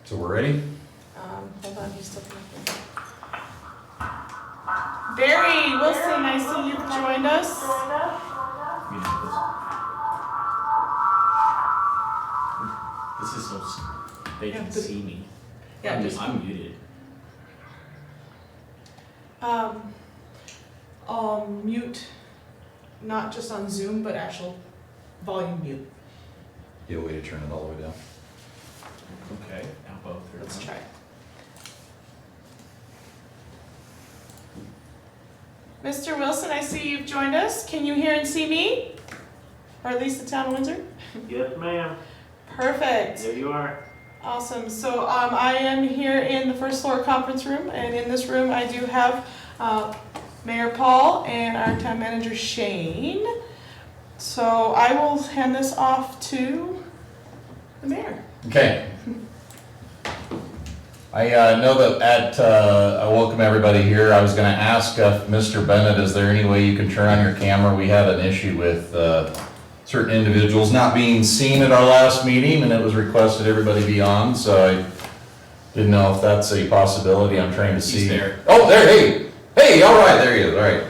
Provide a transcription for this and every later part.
So we're ready? Hold on, he's still connecting. Barry Wilson, I see you've joined us. You know this is so they can see me. Yeah, I'm muted. Mute, not just on Zoom, but actual volume mute. You have a way to turn it all the way down. Okay, now both are. Let's try. Mr. Wilson, I see you've joined us. Can you hear and see me? Or at least the town of Windsor? Yes, ma'am. Perfect. There you are. Awesome. So I am here in the first floor conference room, and in this room I do have Mayor Paul and our town manager Shane. So I will hand this off to the mayor. Okay. I know that I welcome everybody here. I was going to ask Mr. Bennett, is there any way you can turn on your camera? We had an issue with certain individuals not being seen at our last meeting, and it was requested everybody be on, so I didn't know if that's a possibility. I'm trying to see. He's there. Oh, there, hey, all right, there he is, all right.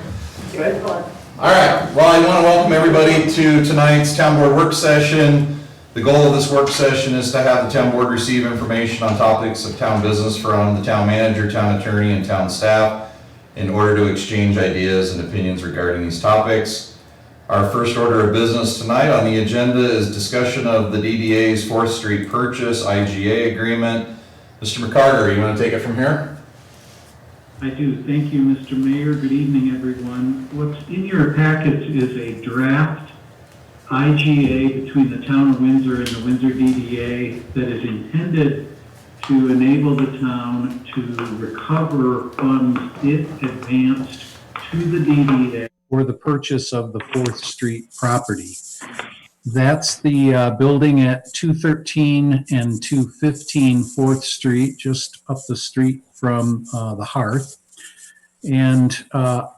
Good one. All right, well, I want to welcome everybody to tonight's town board work session. The goal of this work session is to have the town board receive information on topics of town business from the town manager, town attorney, and town staff in order to exchange ideas and opinions regarding these topics. Our first order of business tonight on the agenda is discussion of the DDA's 4th Street purchase IGA agreement. Mr. McCarter, you want to take it from here? I do. Thank you, Mr. Mayor. Good evening, everyone. What's in your packets is a draft IGA between the town of Windsor and the Windsor DDA that is intended to enable the town to recover funds it advanced to the DDA for the purchase of the 4th Street property. That's the building at 213 and 215 4th Street, just up the street from the Hearth. And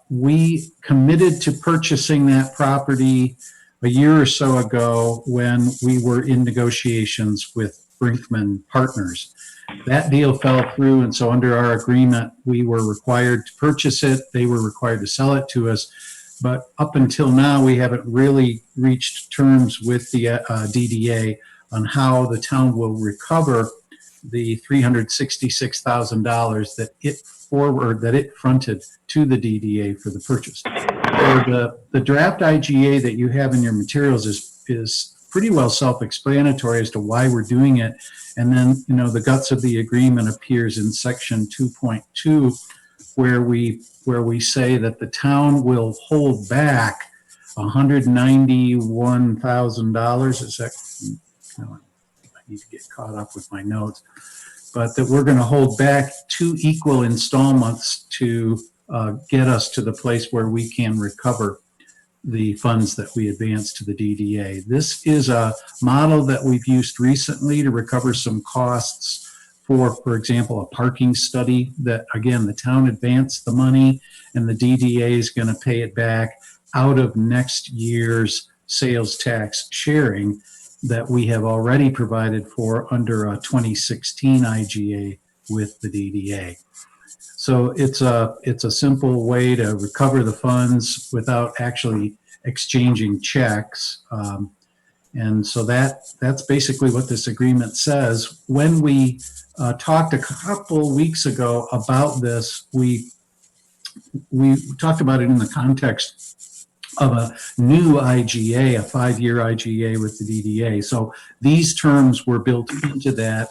we committed to purchasing that property a year or so ago when we were in negotiations with Brinkman Partners. That deal fell through, and so under our agreement, we were required to purchase it. They were required to sell it to us. But up until now, we haven't really reached terms with the DDA on how the town will recover the $366,000 that it fronted to the DDA for the purchase. So the draft IGA that you have in your materials is pretty well self-explanatory as to why we're doing it. And then, the guts of the agreement appears in section 2.2, where we say that the town will hold back $191,000. Is that, I need to get caught up with my notes, but that we're going to hold back 2 equal installments to get us to the place where we can recover the funds that we advance to the DDA. This is a model that we've used recently to recover some costs for example, a parking study that, again, the town advanced the money and the DDA is going to pay it back out of next year's sales tax sharing that we have already provided for under a 2016 IGA with the DDA. So it's a simple way to recover the funds without actually exchanging checks. And so that's basically what this agreement says. When we talked a couple weeks ago about this, we talked about it in the context of a new IGA, a 5-year IGA with the DDA. So these terms were built into that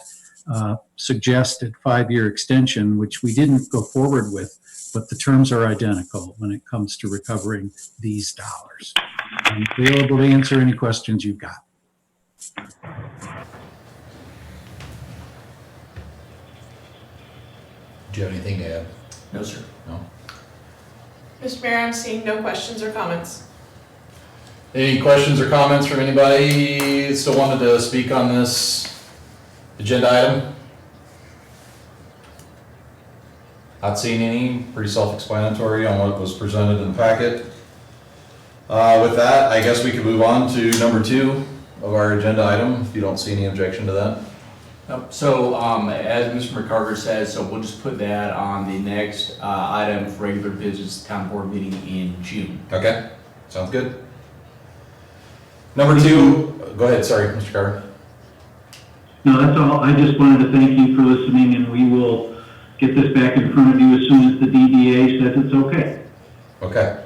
suggested 5-year extension, which we didn't go forward with, but the terms are identical when it comes to recovering these dollars. I'm available to answer any questions you've got. Do you have anything to add? No, sir. No? Mr. Mayor, I'm seeing no questions or comments. Any questions or comments from anybody still wanted to speak on this agenda item? Not seeing any, pretty self-explanatory on what was presented in the packet. With that, I guess we can move on to number 2 of our agenda item, if you don't see any objection to that. As Mr. McCarter says, so we'll just put that on the next item for regular business town board meeting in June. Okay, sounds good. Number 2, go ahead, sorry, Mr. Carter. No, that's all. I just wanted to thank you for listening, and we will get this back in front of you as soon as the DDA says it's okay. Okay.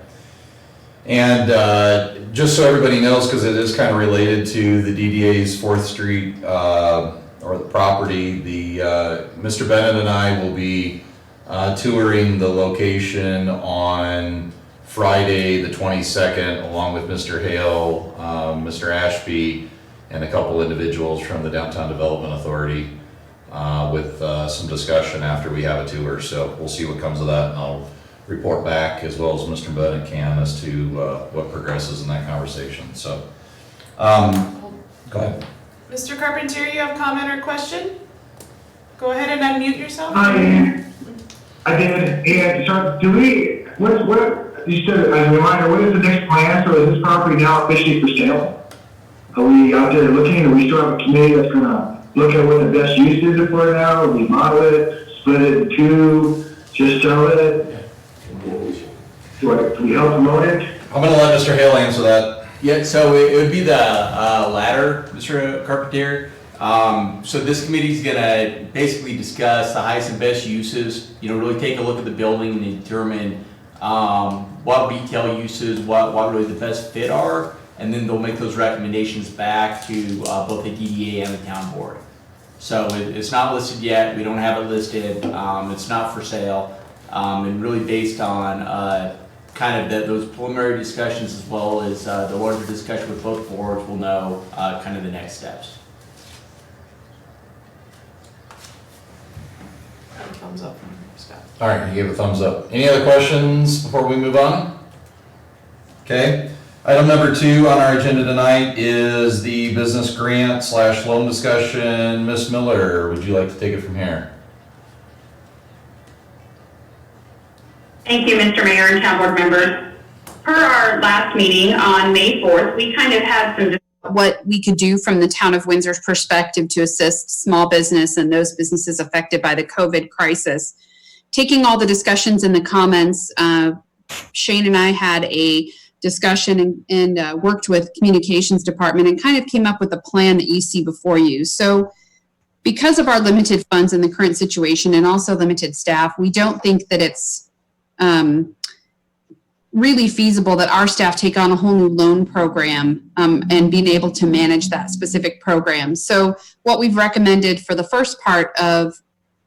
And just so everybody knows, because it is kind of related to the DDA's 4th Street or the property, Mr. Bennett and I will be touring the location on Friday, the 22nd, along with Mr. Hale, Mr. Ashby, and a couple individuals from the Downtown Development Authority with some discussion after we have a tour. So we'll see what comes of that, and I'll report back as well as Mr. Bennett can as to what progresses in that conversation. So, go ahead. Mr. Carpentier, you have comment or question? Go ahead and unmute yourself. I did, and so do we, what, you said, as a reminder, what is the next plan? So is this property now officially for sale? Are we out there looking, or we still have a committee that's gonna look at what the best use is for it now? Remodel it, split it in 2, just sell it? Do we help promote it? I'm gonna let Mr. Hale answer that. Yeah, so it would be the latter, Mr. Carpentier. So this committee is gonna basically discuss the highest and best uses, really take a look at the building and determine what retail uses, what really the best fit are, and then they'll make those recommendations back to both the DDA and the town board. So it's not listed yet, we don't have it listed, it's not for sale, and really based on kind of those preliminary discussions as well as the larger discussion with both boards, we'll know kind of the next steps. Thumbs up from Scott. All right, you gave a thumbs up. Any other questions before we move on? Okay. Item number 2 on our agenda tonight is the business grant / loan discussion. Ms. Miller, would you like to take it from here? Thank you, Mr. Mayor and town board members. Per our last meeting on May 4th, we kind of had some what we could do from the town of Windsor's perspective to assist small business and those businesses affected by the COVID crisis. Taking all the discussions and the comments, Shane and I had a discussion and worked with communications department and kind of came up with a plan that you see before you. So because of our limited funds in the current situation and also limited staff, we don't think that it's really feasible that our staff take on a whole new loan program and being able to manage that specific program. So what we've recommended for the first part of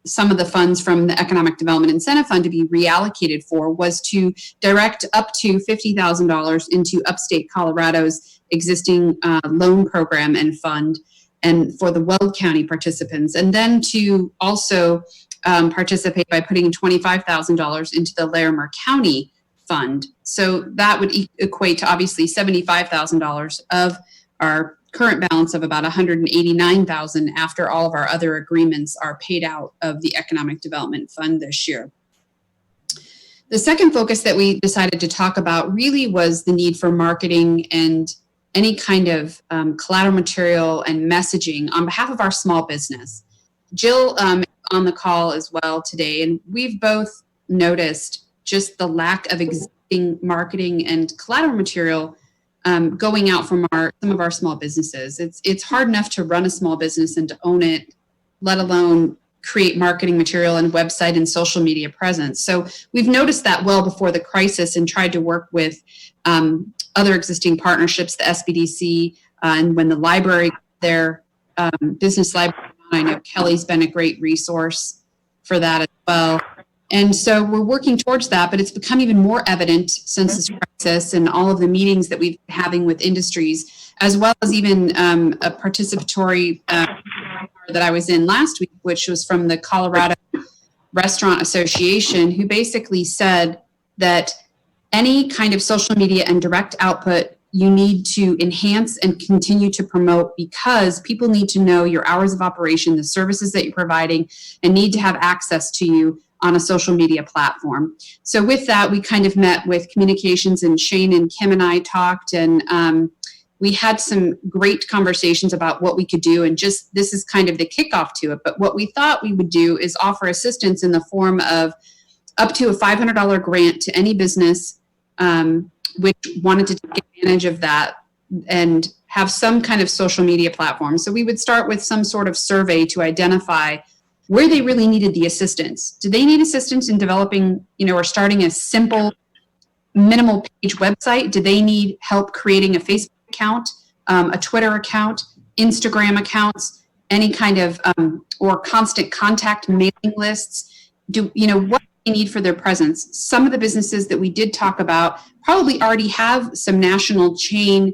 some of the funds from the Economic Development Incentive Fund to be reallocated for was to direct up to $50,000 into upstate Colorado's existing loan program and fund, and for the Weld County participants, and then to also participate by putting $25,000 into the Larimer County fund. So that would equate to obviously $75,000 of our current balance of about $189,000 after all of our other agreements are paid out of the Economic Development Fund this year. The second focus that we decided to talk about really was the need for marketing and any kind of collateral material and messaging on behalf of our small business. Jill on the call as well today, and we've both noticed just the lack of existing marketing and collateral material going out from some of our small businesses. It's hard enough to run a small business and to own it, let alone create marketing material and website and social media presence. So we've noticed that well before the crisis and tried to work with other existing partnerships, the SBDC, and when the library, their business library, I know Kelly's been a great resource for that as well. And so we're working towards that, but it's become even more evident since this crisis and all of the meetings that we've been having with industries, as well as even a participatory that I was in last week, which was from the Colorado Restaurant Association, who basically said that any kind of social media and direct output you need to enhance and continue to promote, because people need to know your hours of operation, the services that you're providing, and need to have access to you on a social media platform. So with that, we kind of met with communications, and Shane and Kim and I talked, and we had some great conversations about what we could do, and just this is kind of the kickoff to it. But what we thought we would do is offer assistance in the form of up to a $500 grant to any business which wanted to take advantage of that and have some kind of social media platform. So we would start with some sort of survey to identify where they really needed the assistance. Do they need assistance in developing, or starting a simple minimal page website? Do they need help creating a Facebook account, a Twitter account, Instagram accounts, any kind of, or constant contact mailing lists? What do they need for their presence? Some of the businesses that we did talk about probably already have some national chain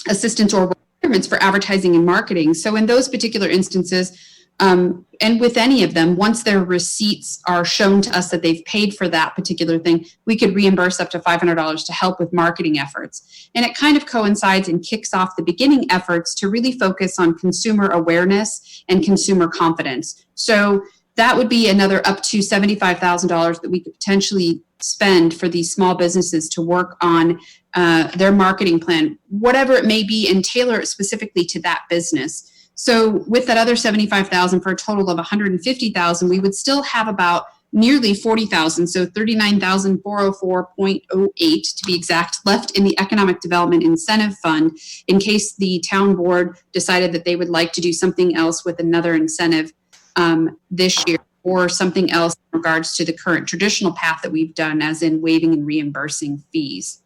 assistance or requirements for advertising and marketing. So in those particular instances, and with any of them, once their receipts are shown to us that they've paid for that particular thing, we could reimburse up to $500 to help with marketing efforts. And it kind of coincides and kicks off the beginning efforts to really focus on consumer awareness and consumer confidence. So that would be another up to $75,000 that we could potentially spend for these small businesses to work on their marketing plan, whatever it may be, and tailor it specifically to that business. So with that other $75,000 for a total of $150,000, we would still have about nearly $40,000, so $39,404.08 to be exact, left in the Economic Development Incentive Fund in case the town board decided that they would like to do something else with another incentive this year, or something else in regards to the current traditional path that we've done, as in waiving and reimbursing fees.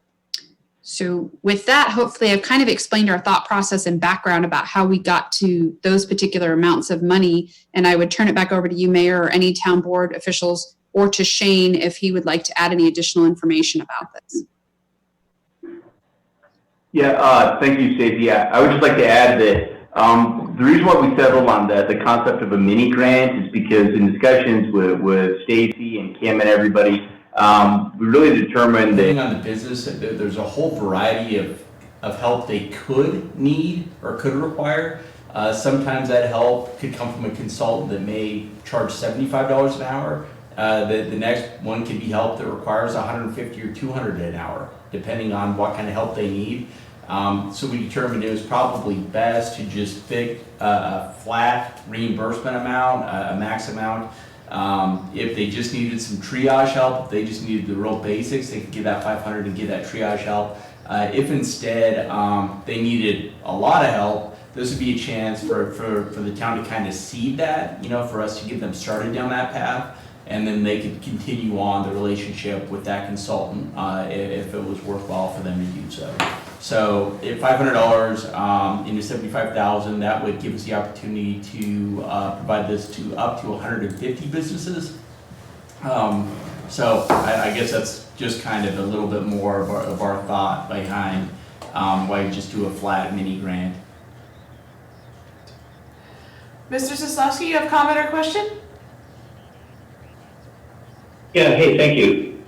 So with that, hopefully I've kind of explained our thought process and background about how we got to those particular amounts of money. And I would turn it back over to you, Mayor, or any town board officials, or to Shane if he would like to add any additional information about this. Yeah, thank you, Stacey. I would just like to add that the reason why we settled on the concept of a mini grant is because in discussions with Stacey and Kim and everybody, we really determined that Depending on the business, there's a whole variety of help they could need or could require. Sometimes that help could come from a consultant that may charge $75 an hour. The next one could be help that requires $150 or $200 an hour, depending on what kind of help they need. So we determined it was probably best to just pick a flat reimbursement amount, a max amount. If they just needed some triage help, if they just needed the real basics, they could give that $500 and give that triage help. If instead they needed a lot of help, this would be a chance for the town to kind of seed that, for us to get them started down that path, and then they could continue on the relationship with that consultant if it was worthwhile for them to do so. So at $500 into $75,000, that would give us the opportunity to provide this to up to 150 businesses. So I guess that's just kind of a little bit more of our thought behind why you just do a flat mini grant. Mr. Soslowski, you have a comment or question? Yeah, hey, thank you.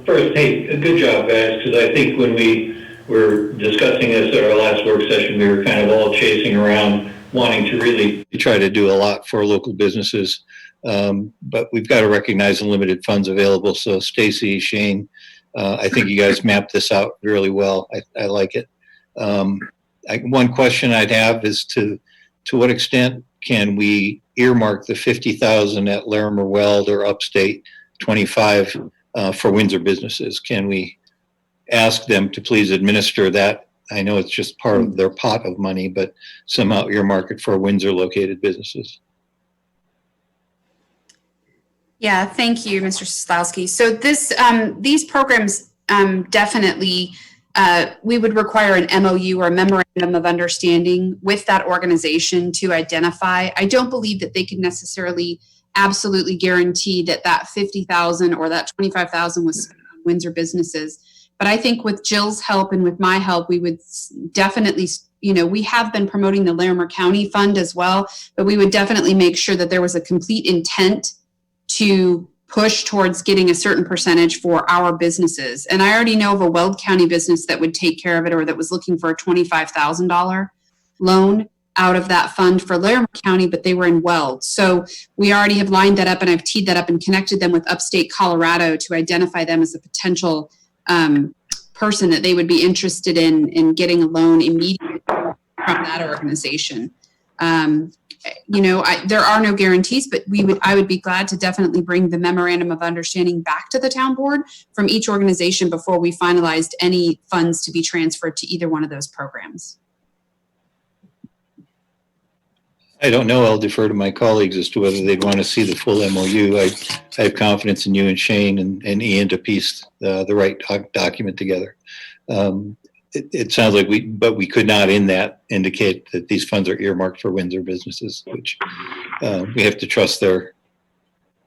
First, hey, good job, guys, because I think when we were discussing this at our last work session, we were kind of all chasing around wanting to really try to do a lot for local businesses. But we've got to recognize the limited funds available. So Stacey, Shane, I think you guys mapped this out really well. I like it. One question I'd have is to what extent can we earmark the 50,000 at Larimer Weld or Upstate 25 for Windsor businesses? Can we ask them to please administer that? I know it's just part of their pot of money, but somehow earmark it for Windsor located businesses. Yeah, thank you, Mr. Soslowski. So these programs definitely, we would require an MOU or a memorandum of understanding with that organization to identify. I don't believe that they can necessarily absolutely guarantee that 50,000 or that 25,000 was spent on Windsor businesses. But I think with Jill's help and with my help, we would definitely, we have been promoting the Larimer County Fund as well, but we would definitely make sure that there was a complete intent to push towards getting a certain percentage for our businesses. And I already know of a Weld County business that would take care of it, or that was looking for a $25,000 loan out of that fund for Larimer County, but they were in Weld. So we already have lined that up, and I've teed that up and connected them with Upstate Colorado to identify them as a potential person that they would be interested in getting a loan immediately from that organization. There are no guarantees, but I would be glad to definitely bring the memorandum of understanding back to the town board from each organization before we finalized any funds to be transferred to either one of those programs. I don't know. I'll defer to my colleagues as to whether they'd want to see the full MOU. I have confidence in you and Shane and Ian to piece the right document together. It sounds like we could not in that indicate that these funds are earmarked for Windsor businesses, which we have to trust their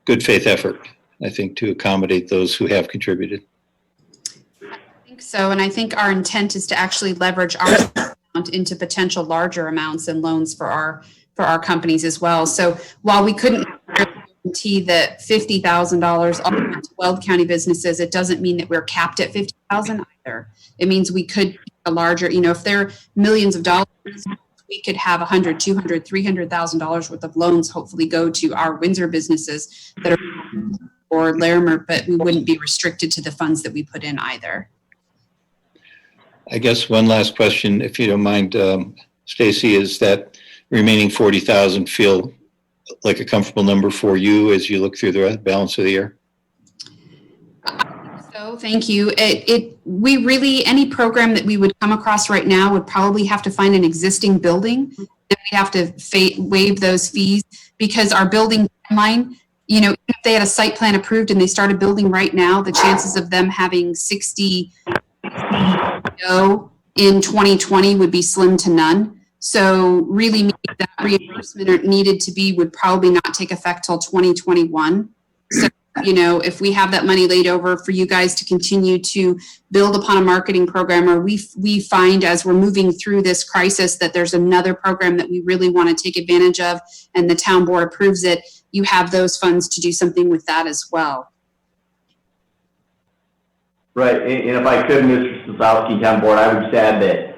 good faith effort, I think, to accommodate those who have contributed. I think so, and I think our intent is to actually leverage our amount into potential larger amounts and loans for our companies as well. So while we couldn't guarantee that $50,000 all went to Weld County businesses, it doesn't mean that we're capped at $50,000 either. It means we could a larger, if there are millions of dollars, we could have $100,000, $200,000, $300,000 worth of loans hopefully go to our Windsor businesses that are or Larimer, but we wouldn't be restricted to the funds that we put in either. I guess one last question, if you don't mind, Stacy, is that remaining 40,000 feel like a comfortable number for you as you look through the balance of the year? So thank you. We really, any program that we would come across right now would probably have to find an existing building that we have to waive those fees, because our building timeline, if they had a site plan approved and they started building right now, the chances of them having 60 in 2020 would be slim to none. So really that reimbursement would probably not take effect till 2021. So, if we have that money laid over for you guys to continue to build upon a marketing program, or we find as we're moving through this crisis that there's another program that we really want to take advantage of and the town board approves it, you have those funds to do something with that as well. Right, and if I could, Mr. Sosowski, town board, I would just add that,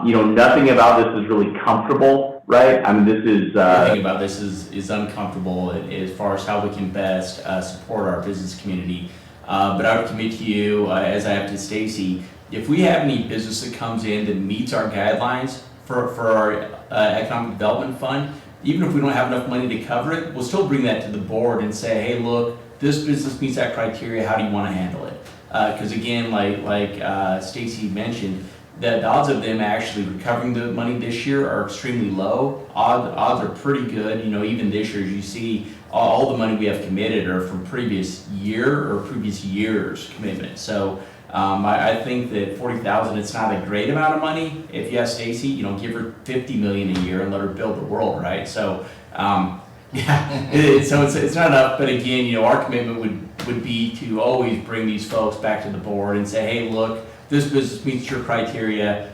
nothing about this is really comfortable, right? I mean, this is... Everything about this is uncomfortable as far as how we can best support our business community. But I would commit to you, as I have to Stacy, if we have any business that comes in that meets our guidelines for our economic development fund, even if we don't have enough money to cover it, we'll still bring that to the board and say, hey, look, this business meets that criteria, how do you want to handle it? Because again, like Stacy mentioned, the odds of them actually recovering the money this year are extremely low. Odds are pretty good. Even this year, as you see, all the money we have committed are from previous year or previous year's commitment. So I think that 40,000, it's not a great amount of money. If you ask Stacy, give her 50 million a year and let her build the world, right? So it's not enough. But again, our commitment would be to always bring these folks back to the board and say, hey, look, this business meets your criteria.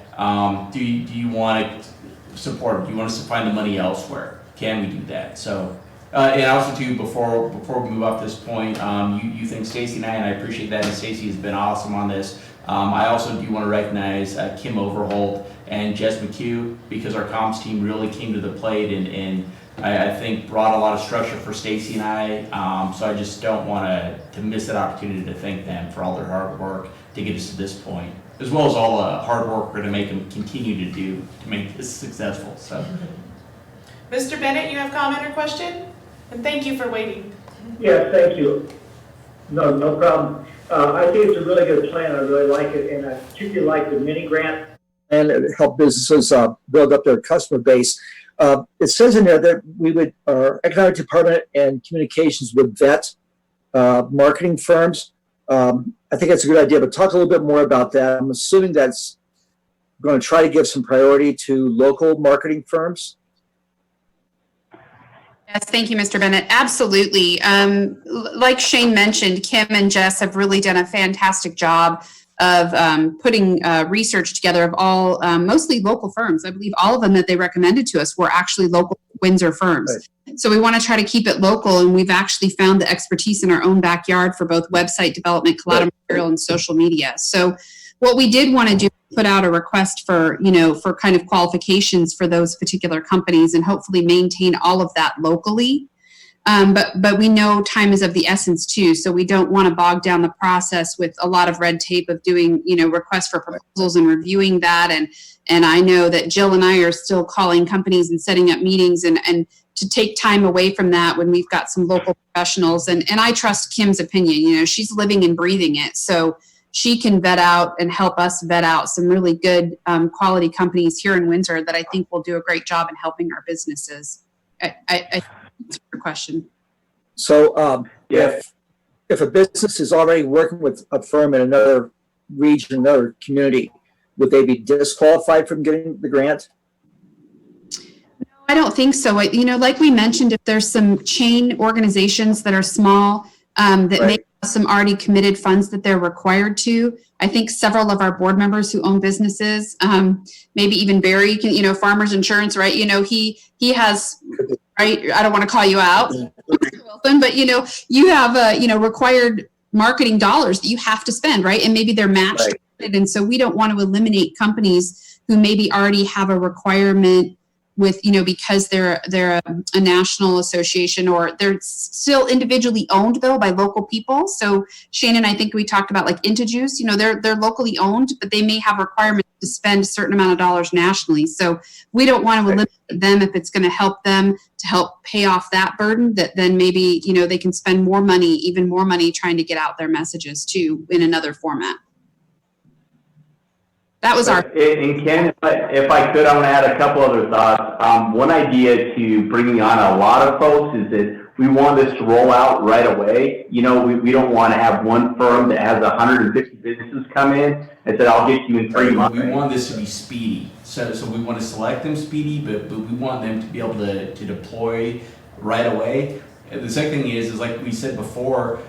Do you want to support it? Do you want us to find the money elsewhere? Can we do that? So, and also too, before we move off this point, you think Stacy and I appreciate that, and Stacy has been awesome on this. I also do want to recognize Kim Overholt and Jess McHugh, because our comms team really came to the plate and I think brought a lot of structure for Stacy and I. So I just don't want to miss that opportunity to thank them for all their hard work to get us to this point, as well as all the hard work we're going to make them continue to do to make this successful. So, Mr. Bennett, you have comment or question? And thank you for waiting. Yes, thank you. No problem. I think it's a really good plan. I really like it, and I particularly like the mini grant and help businesses build up their customer base. It says in there that our economic department and communications would vet marketing firms. I think that's a good idea, but talk a little bit more about that. I'm assuming that's going to try to give some priority to local marketing firms. Yes, thank you, Mr. Bennett. Absolutely. Like Shane mentioned, Kim and Jess have really done a fantastic job of putting research together of all mostly local firms. I believe all of them that they recommended to us were actually local Windsor firms. Right. So we want to try to keep it local, and we've actually found the expertise in our own backyard for both website development, collateral material, and social media. So what we did want to do, put out a request for, for kind of qualifications for those particular companies and hopefully maintain all of that locally. But we know time is of the essence too, so we don't want to bog down the process with a lot of red tape of doing, requests for proposals and reviewing that. And I know that Jill and I are still calling companies and setting up meetings and to take time away from that when we've got some local professionals. And I trust Kim's opinion. She's living and breathing it, so she can vet out and help us vet out some really good quality companies here in Windsor that I think will do a great job in helping our businesses. I that's your question. So if a business is already working with a firm in another region, another community, would they be disqualified from getting the grant? I don't think so. Like we mentioned, if there's some chain organizations that are small that may have some already committed funds that they're required to. I think several of our board members who own businesses, maybe even Barry, Farmers Insurance, right? He has, right? I don't want to call you out, Wilson, but you have required marketing dollars that you have to spend, right? And maybe they're matched. Right. And so we don't want to eliminate companies who maybe already have a requirement with, because they're a national association, or they're still individually owned though by local people. So Shannon, I think we talked about like Intajuice, they're locally owned, but they may have requirements to spend a certain amount of dollars nationally. So we don't want to eliminate them if it's going to help them to help pay off that burden, that then maybe, they can spend more money, even more money trying to get out their messages too in another format. That was our. And Ken, if I could, I want to add a couple other thoughts. One idea to bringing on a lot of folks is that we want this to roll out right away. We don't want to have one firm that has 150 businesses come in and said, I'll get you in 3 months. We want this to be speedy. So we want to select them speedy, but we want them to be able to deploy right away. And the second thing is like we said before,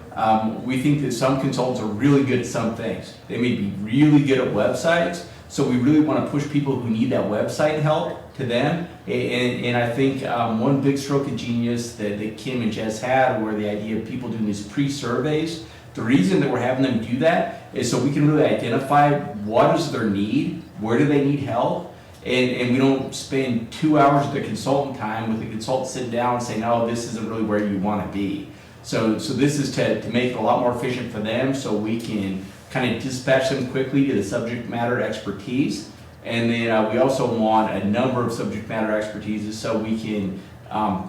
we think that some consultants are really good at some things. They may be really good at websites, so we really want to push people who need that website help to them. And I think one big stroke of genius that Kim and Jess had were the idea of people doing these pre-surveys. The reason that we're having them do that is so we can really identify what is their need, where do they need help, and we don't spend 2 hours of the consultant time with the consultant sitting down and saying, oh, this isn't really where you want to be. So this is to make it a lot more efficient for them, so we can kind of dispatch them quickly to the subject matter expertise. And then we also want a number of subject matter expertises so we can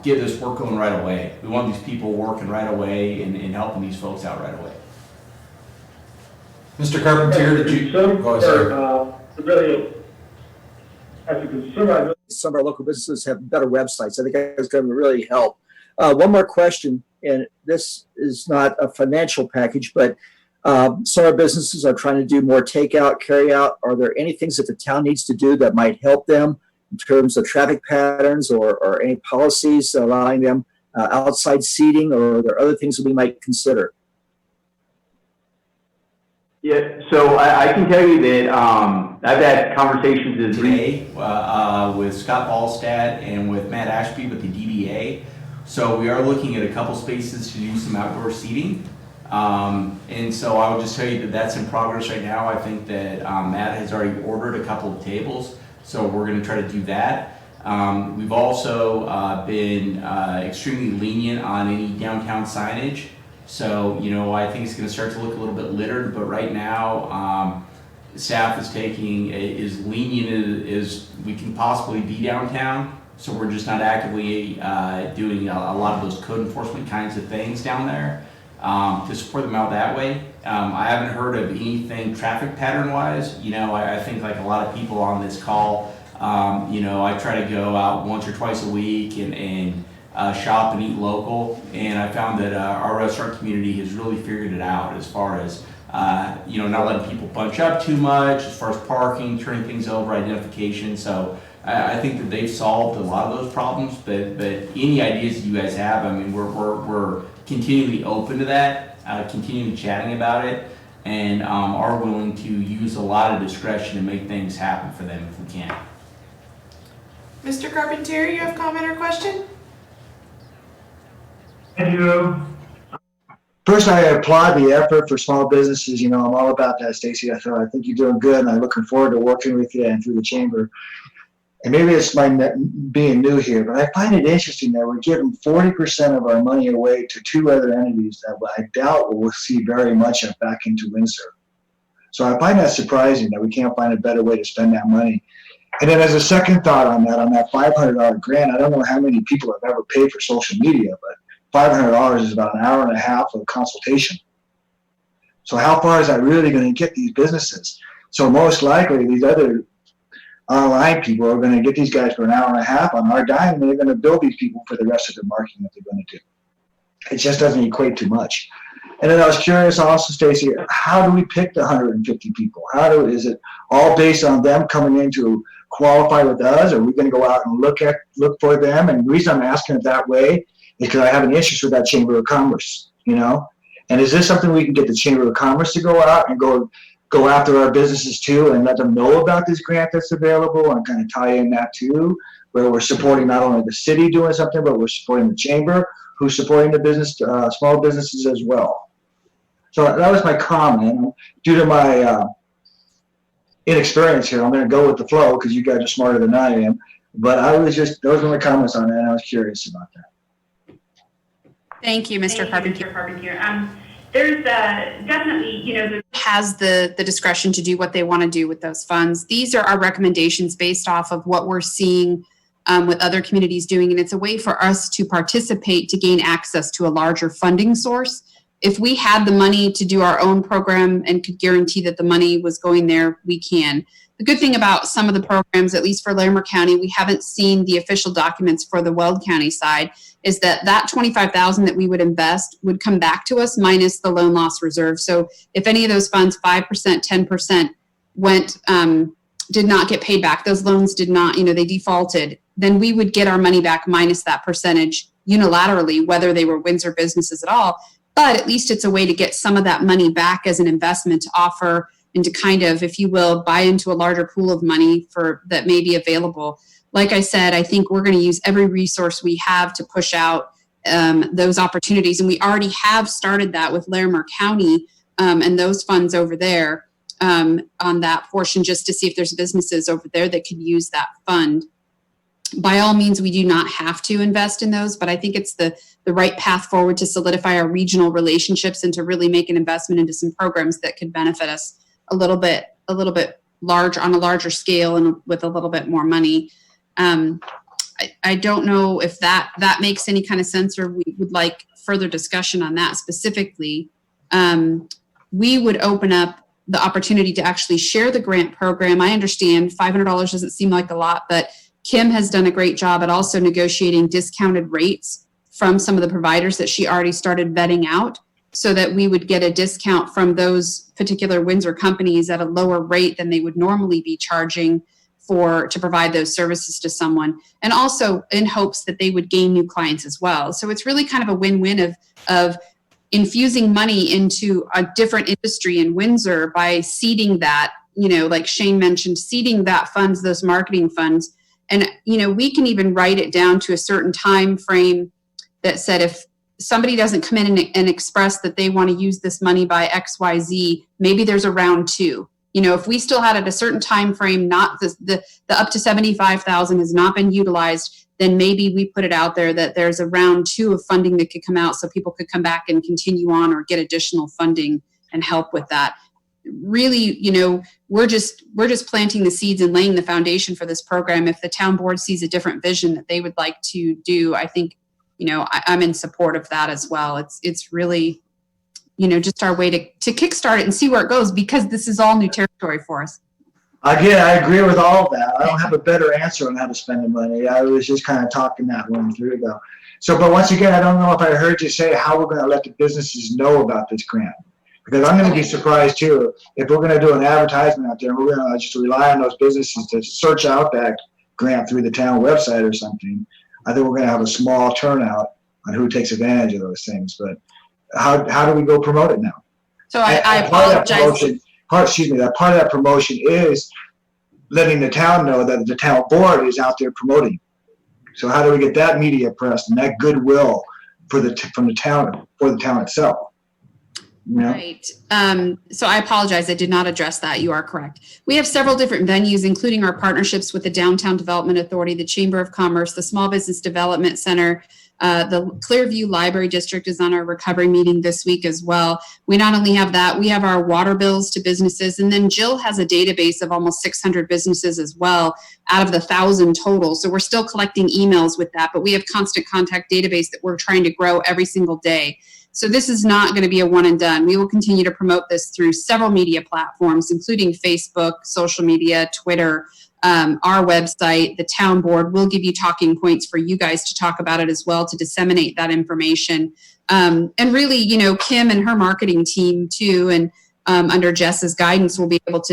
get this work going right away. We want these people working right away and helping these folks out right away. Mr. Carpentier, did you? Really, as a consumer, some of our local businesses have better websites. I think that's going to really help. One more question, and this is not a financial package, but some of our businesses are trying to do more takeout, carry out. Are there any things that the town needs to do that might help them in terms of traffic patterns or any policies allowing them outside seating, or are there other things that we might consider? Yeah, so I can tell you that I've had conversations today with Scott Ballstadt and with Matt Ashby with the DDA. So we are looking at a couple spaces to do some outdoor seating. And so I will just tell you that that's in progress right now. I think that Matt has already ordered a couple of tables, so we're going to try to do that. We've also been extremely lenient on any downtown signage. So, I think it's going to start to look a little bit littered, but right now, staff is taking as lenient as we can possibly be downtown. So we're just not actively doing a lot of those code enforcement kinds of things down there to support them out that way. I haven't heard of anything traffic pattern wise. I think like a lot of people on this call, I try to go out once or twice a week and shop and eat local, and I found that our restaurant community has really figured it out as far as not letting people bunch up too much, as far as parking, turning things over, identification. So I think that they've solved a lot of those problems. But any ideas that you guys have, I mean, we're continually open to that, continually chatting about it, and are willing to use a lot of discretion to make things happen for them if we can. Mr. Carpentier, you have comment or question? Thank you. First, I applaud the effort for small businesses. I'm all about that, Stacy. I think you're doing good, and I'm looking forward to working with you and through the chamber. and maybe it's my being new here, but I find it interesting that we're giving 40% of our money away to two other entities that I doubt we'll see very much of back into Windsor. So I find that surprising that we can't find a better way to spend that money. And then as a second thought on that $500 grant, I don't know how many people have ever paid for social media, but $500 is about an hour and a half of consultation. So how far is that really going to get these businesses? So most likely these other online people are going to get these guys for an hour and a half on our dime, and they're going to bill these people for the rest of the marketing that they're going to do. It just doesn't equate too much. And then I was curious also, Stacy, how do we pick the 150 people? Is it all based on them coming in to qualify with us? Or are we going to go out and look for them? And the reason I'm asking it that way is because I have an interest with that Chamber of Commerce, you know? And is this something we can get the Chamber of Commerce to go out and go after our businesses too and let them know about this grant that's available and kind of tie in that too, where we're supporting not only the city doing something, but we're supporting the Chamber, who's supporting the business, small businesses as well. So that was my comment. Due to my inexperience here, I'm going to go with the flow because you guys are smarter than I am. But those were my comments on that, and I was curious about that. Thank you, Mr. Carpentier. There's definitely, has the discretion to do what they want to do with those funds. These are our recommendations based off of what we're seeing with other communities doing, and it's a way for us to participate to gain access to a larger funding source. If we had the money to do our own program and could guarantee that the money was going there, we can. The good thing about some of the programs, at least for Larimer County, we haven't seen the official documents for the Weld County side, is that $25,000 that we would invest would come back to us minus the loan loss reserve. So if any of those funds, 5%, 10% went, did not get paid back, those loans did not, they defaulted, then we would get our money back minus that percentage unilaterally, whether they were Windsor businesses at all. But at least it's a way to get some of that money back as an investment to offer and to kind of, if you will, buy into a larger pool of money that may be available. Like I said, I think we're going to use every resource we have to push out those opportunities. And we already have started that with Larimer County and those funds over there on that portion, just to see if there's businesses over there that could use that fund. By all means, we do not have to invest in those, but I think it's the right path forward to solidify our regional relationships and to really make an investment into some programs that could benefit us a little bit large on a larger scale and with a little bit more money. I don't know if that makes any kind of sense, or we would like further discussion on that specifically. We would open up the opportunity to actually share the grant program. I understand $500 doesn't seem like a lot, but Kim has done a great job at also negotiating discounted rates from some of the providers that she already started vetting out, so that we would get a discount from those particular Windsor companies at a lower rate than they would normally be charging to provide those services to someone, and also in hopes that they would gain new clients as well. So it's really kind of a win-win of infusing money into a different industry in Windsor by seeding that, like Shane mentioned, seeding that funds, those marketing funds. And, we can even write it down to a certain time frame that said if somebody doesn't come in and express that they want to use this money by XYZ, maybe there's a round two. If we still had at a certain time frame, not the up to $75,000 has not been utilized, then maybe we put it out there that there's a round two of funding that could come out so people could come back and continue on or get additional funding and help with that. Really, we're just planting the seeds and laying the foundation for this program. If the town board sees a different vision that they would like to do, I think, I'm in support of that as well. It's really, just our way to kickstart it and see where it goes, because this is all new territory for us. Again, I agree with all of that. I don't have a better answer on how to spend the money. I was just kind of talking that one through though. So, but once again, I don't know if I heard you say how we're going to let the businesses know about this grant. Because I'm going to be surprised too if we're going to do an advertisement out there and we're going to just rely on those businesses to search out that grant through the town website or something. I think we're going to have a small turnout on who takes advantage of those things. But how do we go promote it now? So I apologize. Part of that promotion is letting the town know that the town board is out there promoting. So how do we get that media press and that goodwill from the town for the town itself? Right. So I apologize. I did not address that. You are correct. We have several different venues, including our partnerships with the Downtown Development Authority, the Chamber of Commerce, the Small Business Development Center. The Clearview Library District is on our recovery meeting this week as well. We not only have that, we have our water bills to businesses. And then Jill has a database of almost 600 businesses as well out of the 1,000 total. So we're still collecting emails with that, but we have constant contact database that we're trying to grow every single day. So this is not going to be a one and done. We will continue to promote this through several media platforms, including Facebook, social media, Twitter, our website, the town board. Will give you talking points for you guys to talk about it as well, to disseminate that information. And really, you know, Kim and her marketing team too, and under Jess's guidance, will be able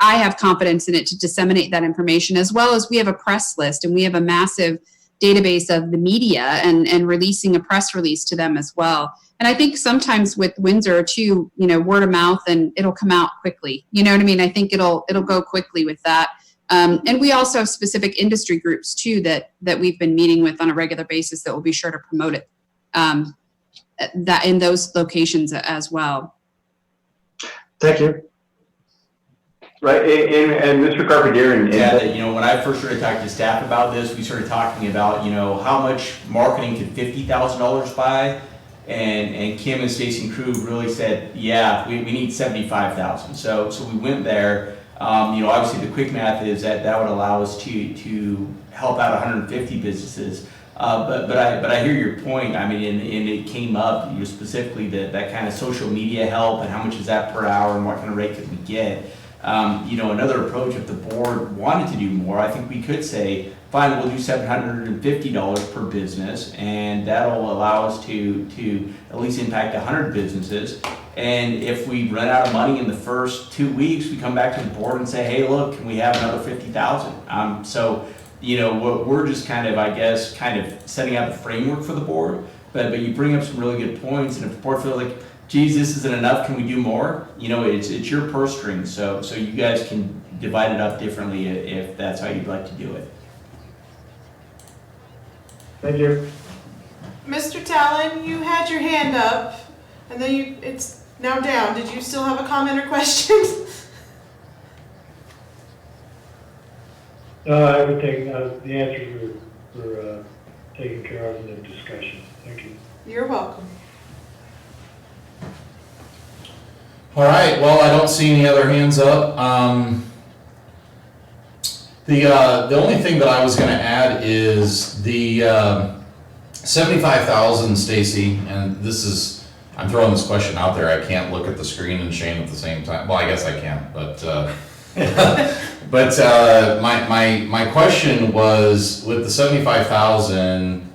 I have confidence in it to disseminate that information, as well as we have a press list and we have a massive database of the media and releasing a press release to them as well. And I think sometimes with Windsor too, you know, word of mouth, and it'll come out quickly. You know what I mean? I think it'll go quickly with that. And we also have specific industry groups too that we've been meeting with on a regular basis that will be sure to promote it that in those locations as well. Thank you. Right, and Mr. Carpentier, Yeah, you know, when I first started talking to staff about this, we started talking about, you know, how much marketing could $50,000 buy, and Kim and Stacy and crew really said, yeah, we need 75,000. So we went there. You know, obviously the quick math is that would allow us to help out 150 businesses. But I hear your point. I mean, and it came up, you know, specifically that kind of social media help and how much is that per hour and what kind of rate could we get. You know, another approach, if the board wanted to do more, I think we could say, fine, we'll do $750 per business, and that'll allow us to at least impact 100 businesses. And if we run out of money in the first 2 weeks, we come back to the board and say, hey, look, can we have another 50,000? So, you know, we're just kind of setting out the framework for the board. But you bring up some really good points, and if the board feels like, geez, this isn't enough, can we do more? You know, it's your purse string, so you guys can divide it up differently if that's how you'd like to do it. Thank you. Mr. Talon, you had your hand up, and then it's now down. Did you still have a comment or question? No, everything, the answers were taken care of in the discussion. Thank you. You're welcome. All right, well, I don't see any other hands up. The only thing that I was gonna add is the 75,000, Stacy, and this is, I'm throwing this question out there. I can't look at the screen and Shane at the same time. Well, I guess I can, but my question was, with the 75,000,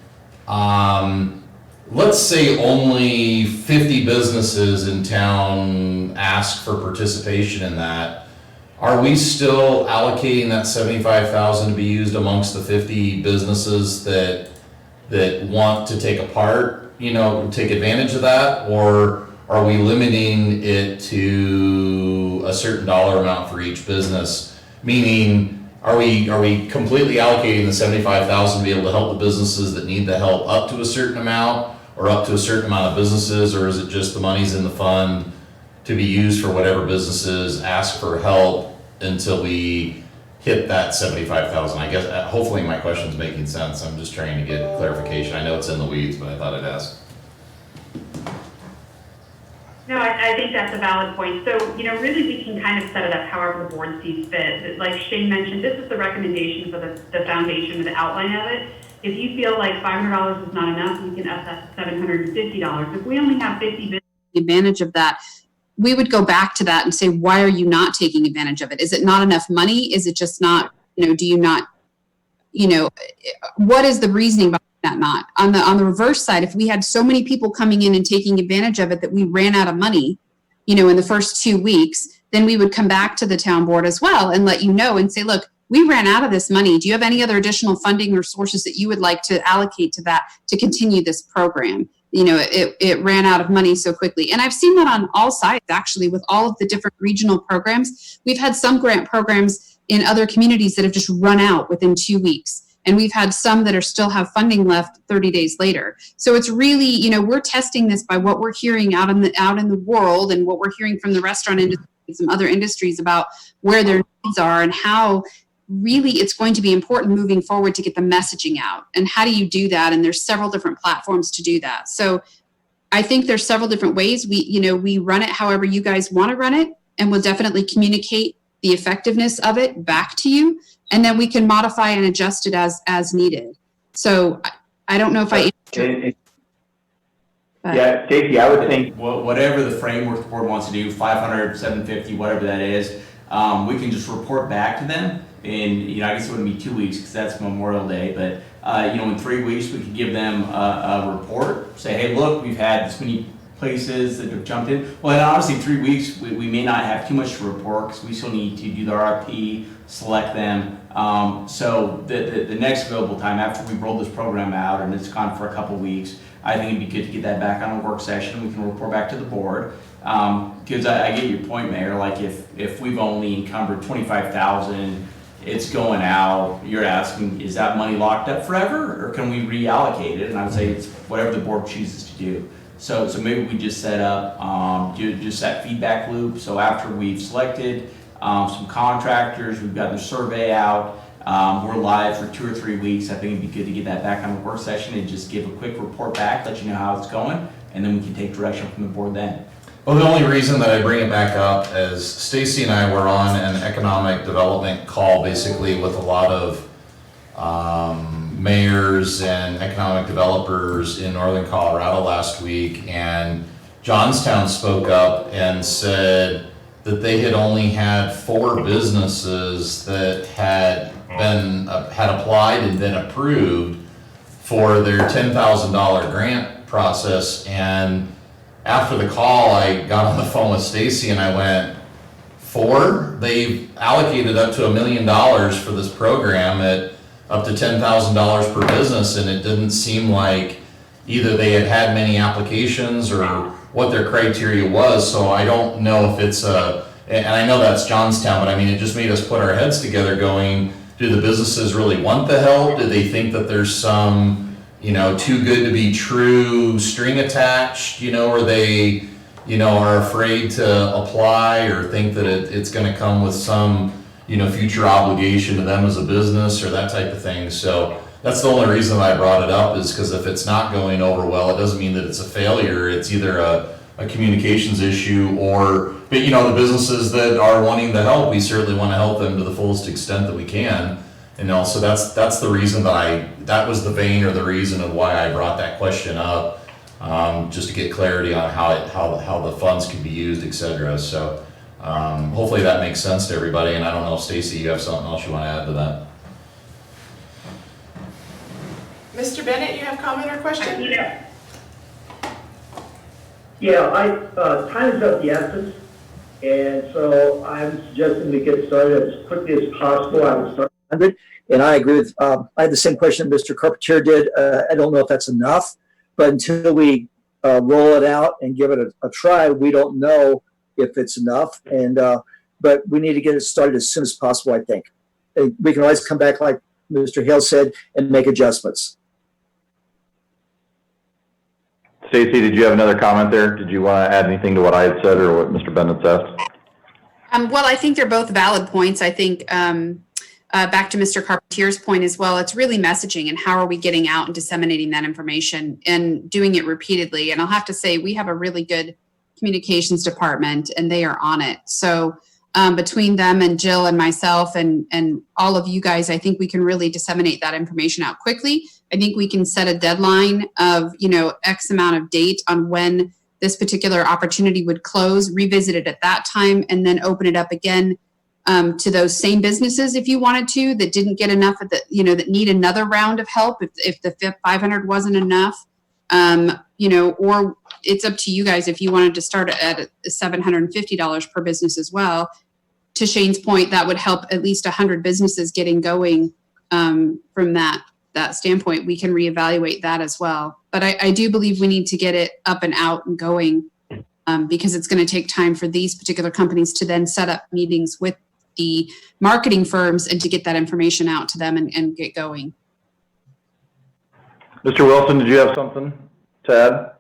let's say only 50 businesses in town ask for participation in that. Are we still allocating that 75,000 to be used amongst the 50 businesses that want to take a part, you know, take advantage of that? Or are we limiting it to a certain dollar amount for each business? Meaning, are we completely allocating the 75,000 to be able to help the businesses that need the help up to a certain amount, or up to a certain amount of businesses, or is it just the money's in the fund to be used for whatever businesses ask for help until we hit that 75,000? I guess, hopefully my question's making sense. I'm just trying to get clarification. I know it's in the weeds, but I thought I'd ask. No, I think that's a valid point. So, you know, really we can kind of set it up however the board sees fit. Like Shane mentioned, this is the recommendation for the foundation with the outline of it. If you feel like $500 is not enough, you can up that to $750. If we only have 50 businesses Advantage of that, we would go back to that and say, why are you not taking advantage of it? Is it not enough money? Is it just not, you know, do you not, you know, what is the reasoning behind that not? On the reverse side, if we had so many people coming in and taking advantage of it that we ran out of money, you know, in the first 2 weeks, then we would come back to the town board as well and let you know and say, look, we ran out of this money. Do you have any other additional funding or sources that you would like to allocate to that to continue this program? You know, it ran out of money so quickly. And I've seen that on all sides, actually, with all of the different regional programs. We've had some grant programs in other communities that have just run out within 2 weeks. And we've had some that are still have funding left 30 days later. So it's really, you know, we're testing this by what we're hearing out in the world and what we're hearing from the restaurant industry and some other industries about where their needs are and how really it's going to be important moving forward to get the messaging out. And how do you do that? And there's several different platforms to do that. So I think there's several different ways. We run it however you guys want to run it, and we'll definitely communicate the effectiveness of it back to you, and then we can modify and adjust it as needed. So I don't know if I answered. Yeah, Stacy, I would think Whatever the framework the board wants to do, 500, 750, whatever that is, we can just report back to them. And, you know, I guess it wouldn't be 2 weeks because that's Memorial Day, but, you know, in 3 weeks, we could give them a report, say, hey, look, we've had this many places that have jumped in. Well, and honestly, 3 weeks, we may not have too much to report because we still need to do the RFP, select them. So the next available time after we roll this program out and it's gone for a couple weeks, I think it'd be good to get that back on a work session. We can report back to the board. Because I get your point, Mayor, like if we've only encumbered 25,000, it's going out, you're asking, is that money locked up forever or can we reallocate it? And I would say it's whatever the board chooses to do. So maybe we just set up just that feedback loop. So after we've selected some contractors, we've got the survey out, we're live for 2 or 3 weeks. I think it'd be good to get that back on the work session and just give a quick report back, let you know how it's going, and then we can take direction from the board then. Well, the only reason that I bring it back up is Stacy and I were on an economic development call basically with a lot of mayors and economic developers in northern Colorado last week, and Johnstown spoke up and said that they had only had 4 businesses that had applied and been approved for their $10,000 grant process. And after the call, I got on the phone with Stacy and I went, 4? They've allocated up to $1 million for this program at up to $10,000 per business, and it didn't seem like either they had many applications or what their criteria was. So I don't know if it's and I know that's Johnstown, but I mean, it just made us put our heads together going, do the businesses really want the help? Do they think that there's some, you know, too good to be true string attached, you know, or they, you know, are afraid to apply or think that it's going to come with some, you know, future obligation to them as a business or that type of thing. So that's the only reason that I brought it up, is because if it's not going over well, it doesn't mean that it's a failure. It's either a communications issue or, but you know, the businesses that are wanting the help, we certainly want to help them to the fullest extent that we can. And also that's the reason that was the vein or the reason of why I brought that question up, just to get clarity on how the funds can be used, et cetera. So hopefully that makes sense to everybody. And I don't know, Stacy, you have something else you want to add to that? Mr. Bennett, you have comment or question? Time is of the essence, and so I'm suggesting we get started as quickly as possible. I would start at 100, and I agree with, I had the same question Mr. Carpentier did. I don't know if that's enough, but until we roll it out and give it a try, we don't know if it's enough, and but we need to get it started as soon as possible, I think. And we can always come back, like Mr. Hale said, and make adjustments. Stacy, did you have another comment there? Did you want to add anything to what I had said or what Mr. Bennett's asked? Well, I think they're both valid points. I think back to Mr. Carpentier's point as well, it's really messaging and how are we getting out and disseminating that information and doing it repeatedly. And I'll have to say, we have a really good communications department and they are on it. So between them and Jill and myself and all of you guys, I think we can really disseminate that information out quickly. I think we can set a deadline of, you know, X amount of date on when this particular opportunity would close, revisit it at that time, and then open it up again to those same businesses if you wanted to, that didn't get enough of the, you know, that need another round of help if the 500 wasn't enough, you know, or it's up to you guys if you wanted to start at $750 per business as well. To Shane's point, that would help at least 100 businesses getting going from that standpoint. We can reevaluate that as well. But I do believe we need to get it up and out and going because it's going to take time for these particular companies to then set up meetings with the marketing firms and to get that information out to them and get going. Mr. Wilson, did you have something to add?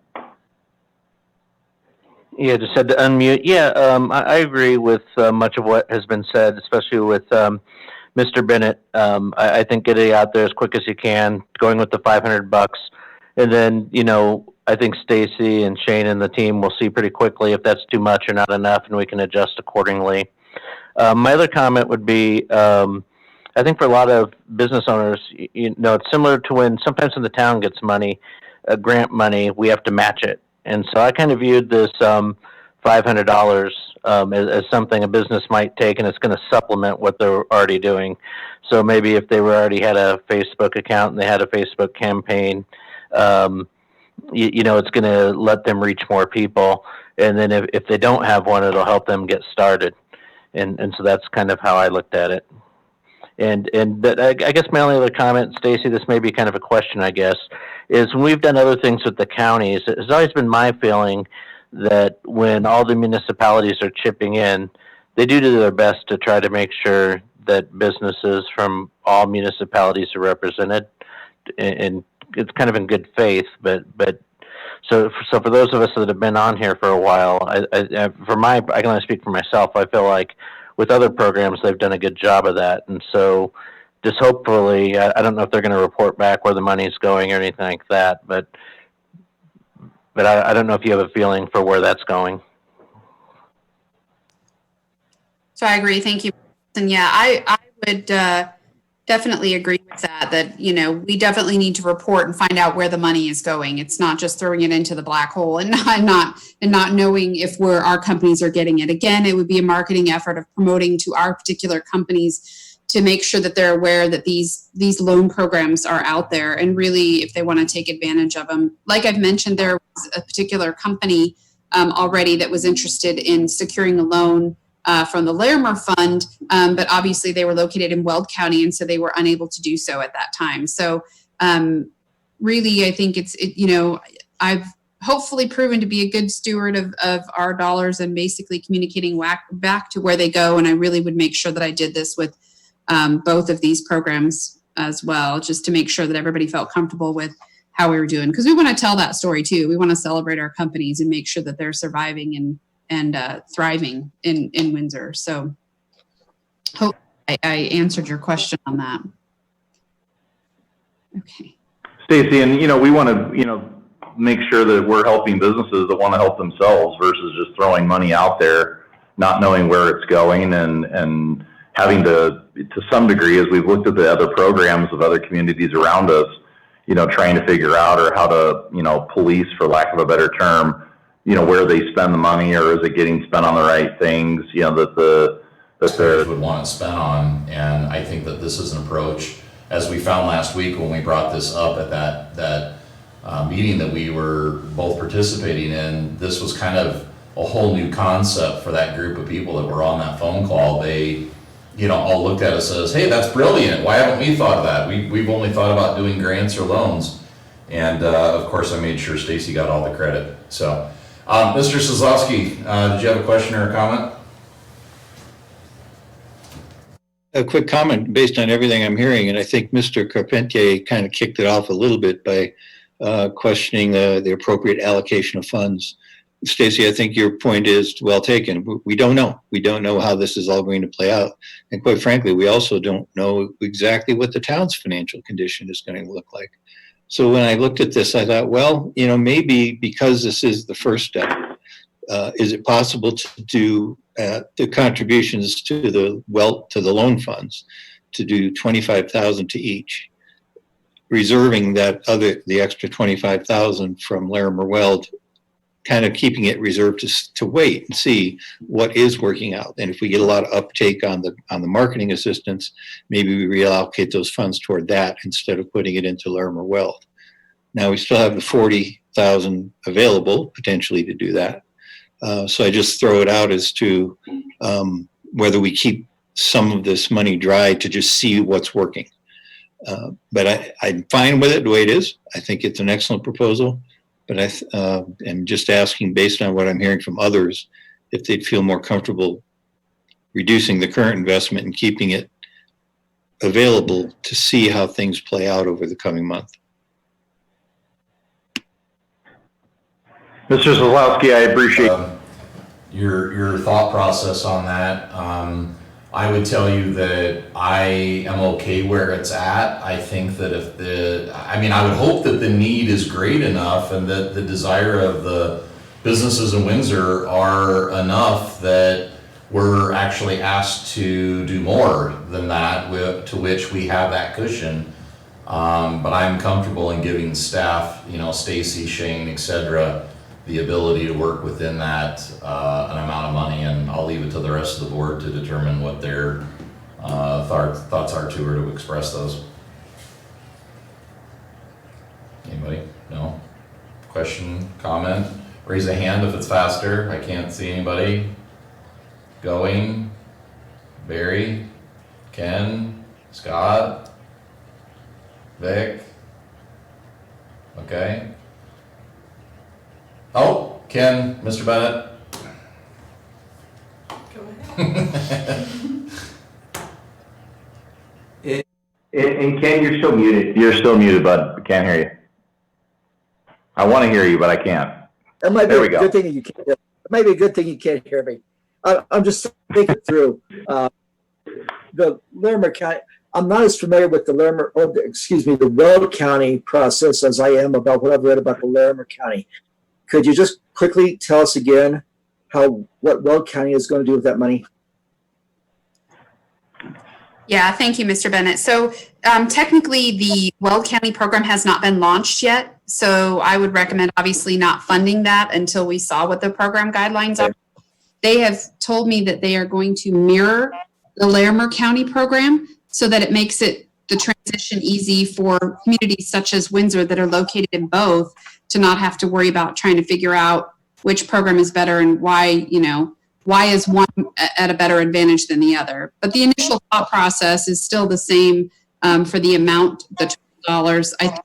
Yeah, just had to unmute. Yeah, I agree with much of what has been said, especially with Mr. Bennett. I think getting out there as quick as you can, going with the $500, and then I think Stacy and Shane and the team will see pretty quickly if that's too much or not enough, and we can adjust accordingly. My other comment would be, I think for a lot of business owners, it's similar to when sometimes when the town gets money, grant money, we have to match it. And so I kind of viewed this $500 as something a business might take, and it's going to supplement what they're already doing. So maybe if they already had a Facebook account and they had a Facebook campaign, it's going to let them reach more people. And then if they don't have one, it'll help them get started. And so that's kind of how I looked at it. And I guess my only other comment, Stacy, this may be kind of a question, I guess, is when we've done other things with the counties, it's always been my feeling that when all the municipalities are chipping in, they do their best to try to make sure that businesses from all municipalities are represented, and it's kind of in good faith. But so for those of us that have been on here for a while, I can only speak for myself. I feel like with other programs, they've done a good job of that. And so just hopefully, I don't know if they're going to report back where the money's going or anything like that, but I don't know if you have a feeling for where that's going. So I agree. Thank you. And yeah, I would definitely agree with that, we definitely need to report and find out where the money is going. It's not just throwing it into the black hole and not knowing if our companies are getting it. Again, it would be a marketing effort of promoting to our particular companies to make sure that they're aware that these loan programs are out there, and really if they want to take advantage of them. Like I've mentioned, there was a particular company already that was interested in securing a loan from the Larimer Fund, but obviously they were located in Weld County, and so they were unable to do so at that time. So really, I think I've hopefully proven to be a good steward of our dollars and basically communicating back to where they go. And I really would make sure that I did this with both of these programs as well, just to make sure that everybody felt comfortable with how we were doing. Because we want to tell that story too. We want to celebrate our companies and make sure that they're surviving and thriving in Windsor. So hope I answered your question on that. Okay. Stacy, and we want to, make sure that we're helping businesses that want to help themselves versus just throwing money out there, not knowing where it's going, and having to some degree, as we've looked at the other programs of other communities around us, trying to figure out or how to, police, for lack of a better term, where they spend the money, or is it getting spent on the right things, that they would want it spent on. And I think that this is an approach, as we found last week when we brought this up at that meeting that we were both participating in. This was kind of a whole new concept for that group of people that were on that phone call. They, all looked at us as, hey, that's brilliant. Why haven't we thought of that? We've only thought about doing grants or loans. And of course, I made sure Stacy got all the credit. So, Mr. Sosowski, did you have a question or a comment? A quick comment based on everything I'm hearing, and I think Mr. Carpentier kind of kicked it off a little bit by questioning the appropriate allocation of funds. Stacy, I think your point is well taken. We don't know. We don't know how this is all going to play out. And quite frankly, we also don't know exactly what the town's financial condition is going to look like. So when I looked at this, I thought, well, maybe because this is the first step, is it possible to do the contributions to the loan funds, to do $25,000 to each, reserving the extra $25,000 from Larimer Weld, kind of keeping it reserved to wait and see what is working out. And if we get a lot of uptake on the marketing assistance, maybe we reallocate those funds toward that instead of putting it into Larimer Weld. Now we still have the $40,000 available potentially to do that. So I just throw it out as to whether we keep some of this money dry to just see what's working. But I'm fine with it the way it is. I think it's an excellent proposal. But I am just asking, based on what I'm hearing from others, if they'd feel more comfortable reducing the current investment and keeping it available to see how things play out over the coming month. Mr. Zalowski, I appreciate your thought process on that. I would tell you that I am okay where it's at. I think that I would hope that the need is great enough and that the desire of the businesses in Windsor are enough that we're actually asked to do more than that, to which we have that cushion. But I'm comfortable in giving staff, Stacy, Shane, et cetera, the ability to work within that an amount of money, and I'll leave it to the rest of the board to determine what their thoughts are to, or to express those. Anybody? No? Question, comment? Raise a hand if it's faster. I can't see anybody. Going? Barry? Ken? Scott? Vic? Okay. Oh, Ken, Mr. Bennett. Go ahead. And Ken, you're still muted. You're still muted, bud. I can't hear you. I want to hear you, but I can't. That might be There we a go. good thing you can't. It might be a good thing you can't hear me. I'm just thinking through the Larimer County. I'm not as familiar with the the Weld County process as I am about what I've read about the Larimer County. Could you just quickly tell us again what Weld County is going to do with that money? Yeah, thank you, Mr. Bennett. So technically, the Weld County program has not been launched yet. So I would recommend obviously not funding that until we saw what the program guidelines are. They have told me that they are going to mirror the Larimer County program so that it makes the transition easy for communities such as Windsor that are located in both to not have to worry about trying to figure out which program is better and why is one at a better advantage than the other. But the initial thought process is still the same for the amount, the $12.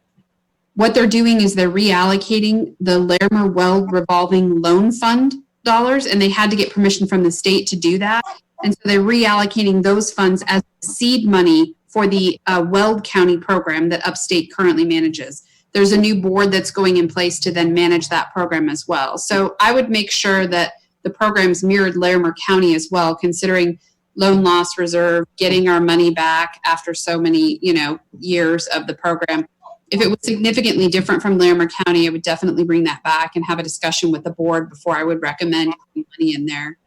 What they're doing is they're reallocating the Larimer Weld revolving loan fund dollars, and they had to get permission from the state to do that. And so they're reallocating those funds as seed money for the Weld County program that Upstate currently manages. There's a new board that's going in place to then manage that program as well. So I would make sure that the program's mirrored Larimer County as well, considering loan loss reserve, getting our money back after so many, years of the program. If it was significantly different from Larimer County, I would definitely bring that back and have a discussion with the board before I would recommend putting money in there.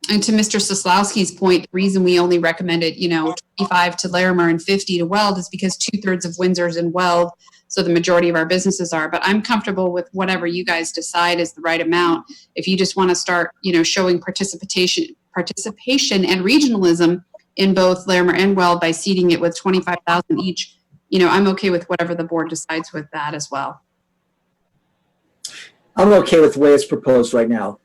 And to Mr. Soslowski's point, the reason we only recommended, 25 to Larimer and 50 to Weld is because 2/3 of Windsor's in Weld, so the majority of our businesses are. But I'm comfortable with whatever you guys decide is the right amount. If you just want to start, showing participation and regionalism in both Larimer and Weld by seeding it with 25,000 each, I'm okay with whatever the board decides with that as well. I'm okay with the way it's proposed right now.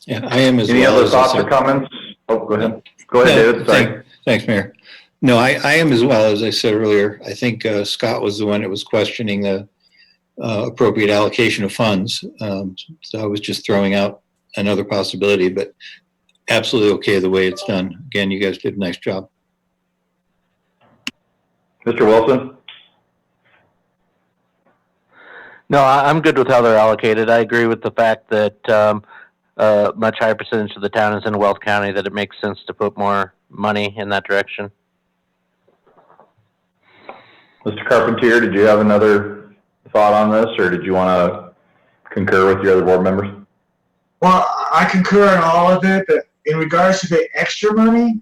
Yeah, I am as well. Any other as I thoughts or said. comments? Oh, go ahead. Go ahead, David. Sorry. Thanks, Mayor. No, I am as well, as I said earlier. I think Scott was the one that was questioning the appropriate allocation of funds. So I was just throwing out another possibility, but absolutely okay the way it's done. Again, you guys did a nice job. Mr. Wilson? No, I'm good with how they're allocated. I agree with the fact that much higher percentage of the town is in Weld County, that it makes sense to put more money in that direction. Mr. Carpentier, did you have another thought on this, or did you want to concur with your other board members? Well, I concur in all of it, but in regards to the extra money,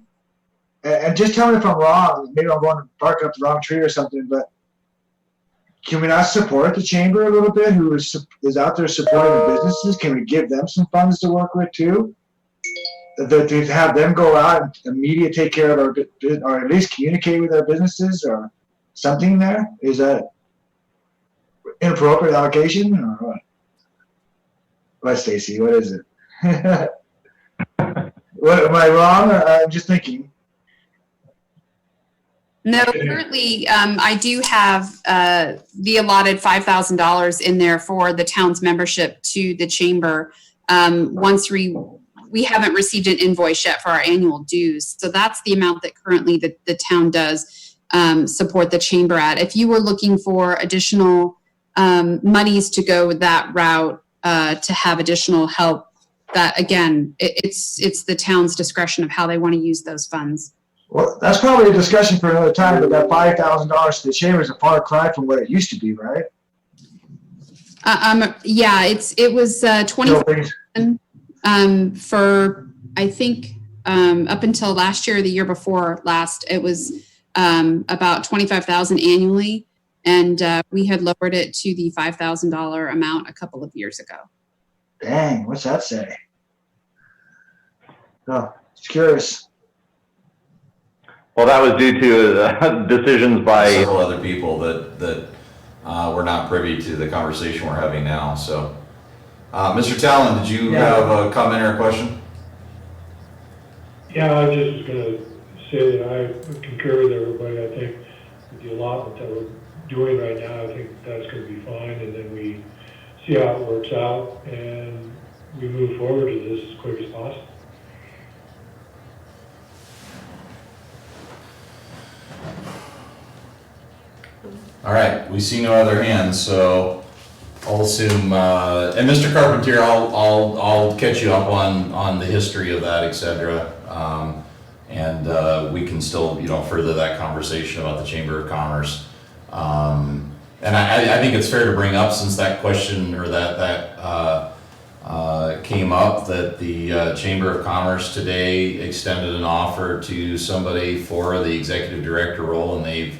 and just tell me if I'm wrong, maybe I'm going to bark up the wrong tree or something, but can we not support the chamber a little bit, who is out there supporting the businesses? Can we give them some funds to work with too? To have them go out and immediately take care of our, or at least communicate with our businesses or something there? Is that inappropriate allocation or what? What, Stacy? What is it? What, am I wrong? Or I'm just thinking. No, currently, I do have the allotted $5,000 in there for the town's membership to the chamber. Once we haven't received an invoice yet for our annual dues. So that's the amount that currently the town does support the chamber at. If you were looking for additional monies to go that route to have additional help. That again, it's the town's discretion of how they want to use those funds. Well, that's probably a discussion for another time, but that $5,000 to the chamber is a far cry from what it used to be, right? Yeah, it was 20,000 for I think up until last year or the year before last, it was about 25,000 annually, and we had lowered it to the $5,000 amount a couple of years ago. Dang, what's that say? Oh, just curious. Well, that was due to decisions by Several other people that were not privy to the conversation we're having now, so. Mr. Talon, did you have a comment or a question? Yeah, I just was gonna say that I concur with everybody. I think with the allotment that we're doing right now, I think that's gonna be fine, and then we see how it works out, and we move forward to this as quick as possible. All right, we see no other hands, so I'll assume, and Mr. Carpentier, I'll catch you up on the history of that, et cetera. And we can still, further that conversation about the Chamber of Commerce. And I think it's fair to bring up, since that question or that came up, that the Chamber of Commerce today extended an offer to somebody for the executive director role, and they've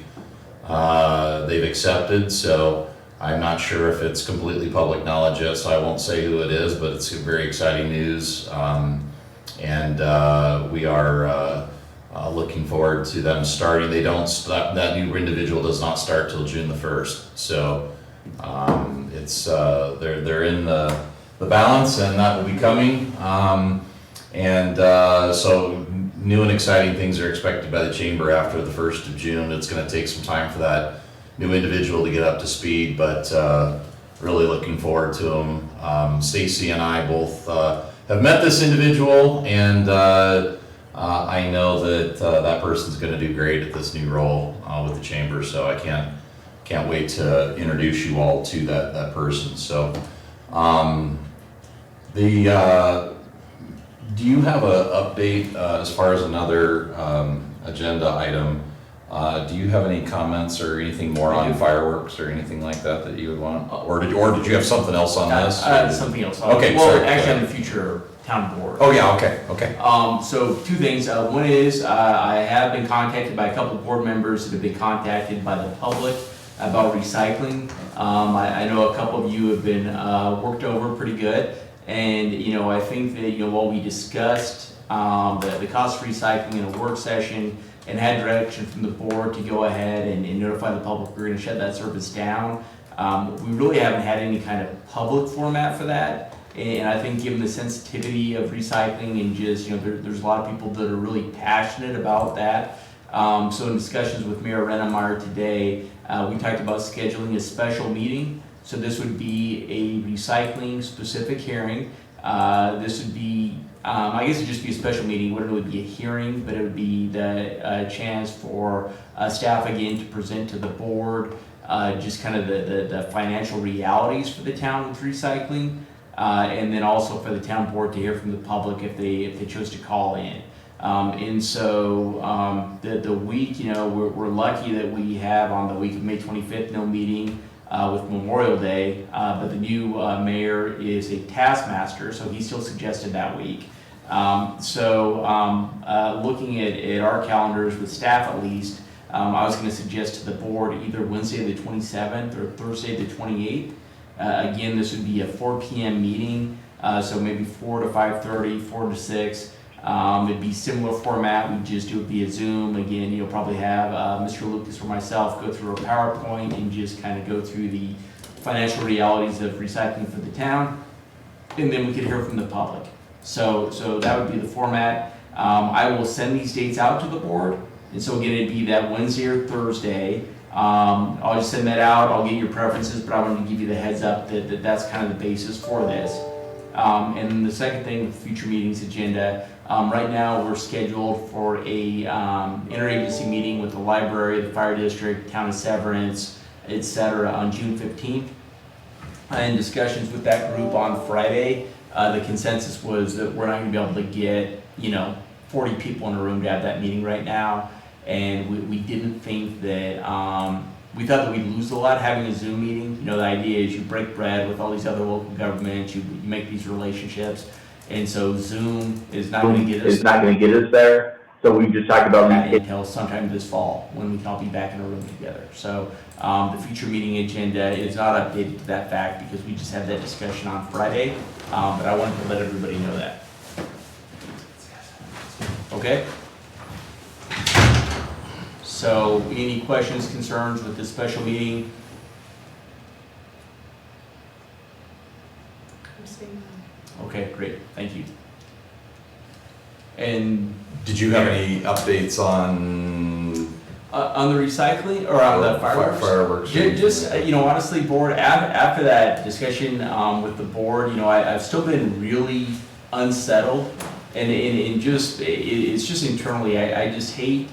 accepted. So I'm not sure if it's completely public knowledge yet, so I won't say who it is, but it's very exciting news. And we are looking forward to them starting. They don't start, that new individual does not start till June the 1st. So it's they're in the balance, and that will be coming. So new and exciting things are expected by the chamber after the 1st of June. It's going to take some time for that new individual to get up to speed, but really looking forward to them. Stacy and I both have met this individual, and I know that that person's going to do great at this new role with the chamber. So I can't wait to introduce you all to that person. So do you have an update as far as another agenda item? Do you have any comments or anything more on fireworks or anything like that you would want? Or did you have something else on this? Something else. Okay, well, sorry, actually on the future town board. Oh yeah, okay. So two things. One is I have been contacted by a couple of board members that have been contacted by the public about recycling. I know a couple of you have been worked over pretty good. And, I think that, while we discussed the cost of recycling in a work session and had direction from the board to go ahead and notify the public we're going to shut that service down, we really haven't had any kind of public format for that. And I think given the sensitivity of recycling and just, there's a lot of people that are really passionate about that. So in discussions with Mayor Rennemeyer today, we talked about scheduling a special meeting. So this would be a recycling specific hearing. This would be, I guess it'd just be a special meeting. It wouldn't really be a hearing, but it would be the chance for staff again to present to the board just kind of the financial realities for the town with recycling. And then also for the town board to hear from the public if they chose to call in. And so the week, we're lucky that we have on the week of May 25th no meeting. With Memorial Day, but the new mayor is a taskmaster, so he still suggested that week. Looking at our calendars with staff at least, I was going to suggest to the board either Wednesday the 27th or Thursday the 28th. Again, this would be a 4 p.m. meeting, so maybe 4 to 5:30, 4 to 6. It'd be similar format. We just do it via Zoom. Again, you'll probably have Mr. Lucas or myself go through a PowerPoint and just kind of go through the financial realities of recycling for the town, and then we could hear from the public. So that would be the format. I will send these dates out to the board, and so again, it'd be that Wednesday or Thursday. I'll just send that out. I'll get your preferences, but I wanted to give you the heads up that that's kind of the basis for this. And then the second thing with future meetings agenda, right now we're scheduled for a interagency meeting with the library, the fire district, town of Severance, etc. on June 15th. in discussions with that group on Friday, the consensus was that we're not gonna be able to get, 40 people in a room to have that meeting right now. And we didn't think that, we thought that we'd lose a lot having a Zoom meeting. The idea is you break bread with all these other local governments, you make these relationships. And so Zoom is not gonna get us. It's not gonna get us there, so we just talked about that until sometime this fall, when we can all be back in a room together. So, the future meeting agenda is not updated to that fact because we just had that discussion on Friday. But I wanted to let everybody know that. Okay? So, any questions, concerns with this special meeting? Okay, great, thank you. And Did you have any updates on on the recycling or on the fireworks? Fireworks. Just, honestly, board, after that discussion with the board, I've still been really unsettled. And just, it's just internally, I just hate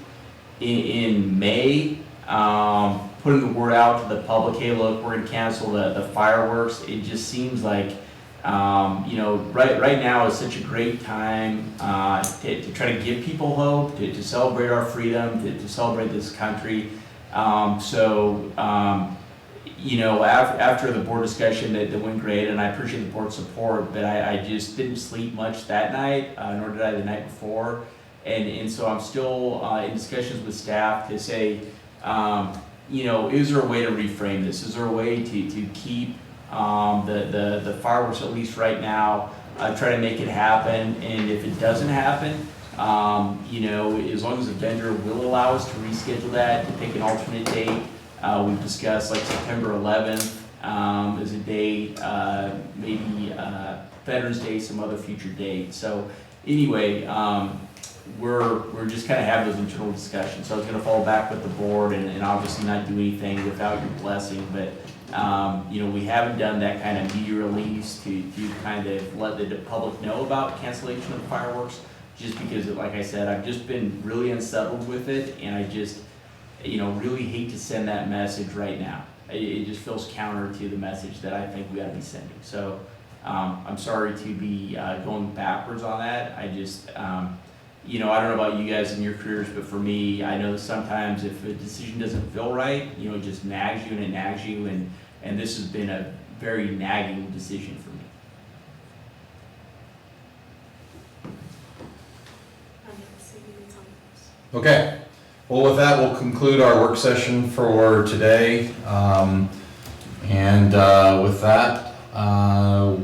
in May, putting the word out to the public, hey, look, we're gonna cancel the fireworks. It just seems like, right now is such a great time to try to give people hope, to celebrate our freedom, to celebrate this country. After the board discussion that went great, and I appreciate the board's support, but I just didn't sleep much that night, nor did I the night before. And so I'm still in discussions with staff to say, is there a way to reframe this? Is there a way to keep the fireworks, at least right now, try to make it happen? And if it doesn't happen, as long as the vendor will allow us to reschedule that, to pick an alternate date, we've discussed like September 11th as a date, maybe Veterans Day, some other future date. So anyway, we're just kind of having those internal discussions. So I was going to fall back with the board and obviously not do anything without your blessing, but we haven't done that kind of media release to kind of let the public know about cancellation of the fireworks, just because, like I said, I've just been really unsettled with it, and I just, really hate to send that message right now. It just feels counter to the message that I think we ought to be sending. So I'm sorry to be going backwards on that. I just, I don't know about you guys in your careers, but for me, I know that sometimes if a decision doesn't feel right, it just nags you and it nags you, and this has been a very nagging decision for me. Okay, well, with that, we'll conclude our work session for today. With that,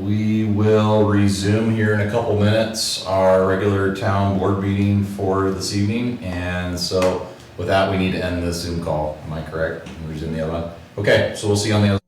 we will resume here in a couple minutes our regular town board meeting for this evening. And so with that, we need to end this Zoom call. Am I correct? Resume the other one. Okay, so we'll see you on the other